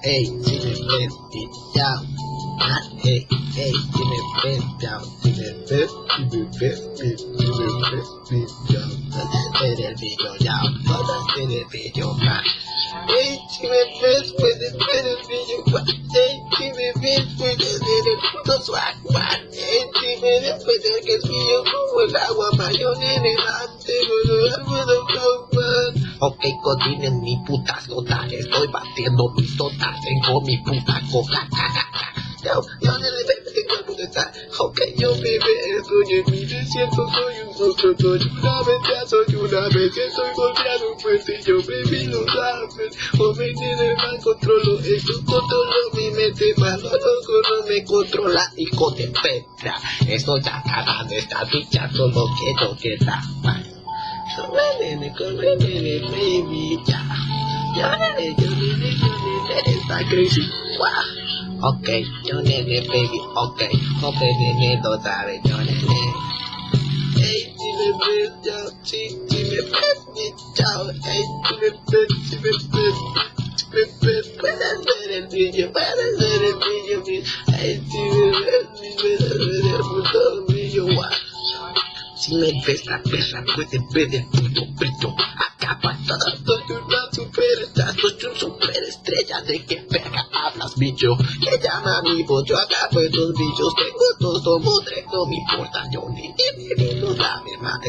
ey, si me ves, ya, hey, ey, si me ves, ya, si me ves, ya, hacer el video, ya, puedo hacer el video, man. Ey, si me ves, puedes ver el video, man. Ey, si me ves, puedes ver el puto swag, man. Ey, si me ves, puedes que es mío como el agua, man. Yo delante, man. Ok, codines mi puta sota, estoy batiendo mi sota, tengo mi puta coca, yo no le veo que todo el mundo está. Ok, yo bebé, estoy en mi desierto, soy un monstruo, soy una bestia, soy golpeado fuerte, yo baby lo sabes, joven en el mal controlo, esto controlo mi mente, malo loco no me controla, hijo de perra, estoy acabando esta bicha, solo quiero quedar mal. Come nene, baby, ya, yo nene, está crazy, wow. Ok, yo nene, baby, ok, joven nene, lo sabe, yo nene. Ey, si me ves, ya, si me ves, chao, ey, si me ves, puedes ver el video, ey, si me ves el puto video, wow. Si me ves la perra, puedes ver el puto brillo. Acaba todo, soy una superstar, soy un superestrella. ¿De qué verga hablas, bicho? Que llama mi voz, yo acabo estos bichos. Tengo todo como tres, no me importa, yo ni lo sabe, más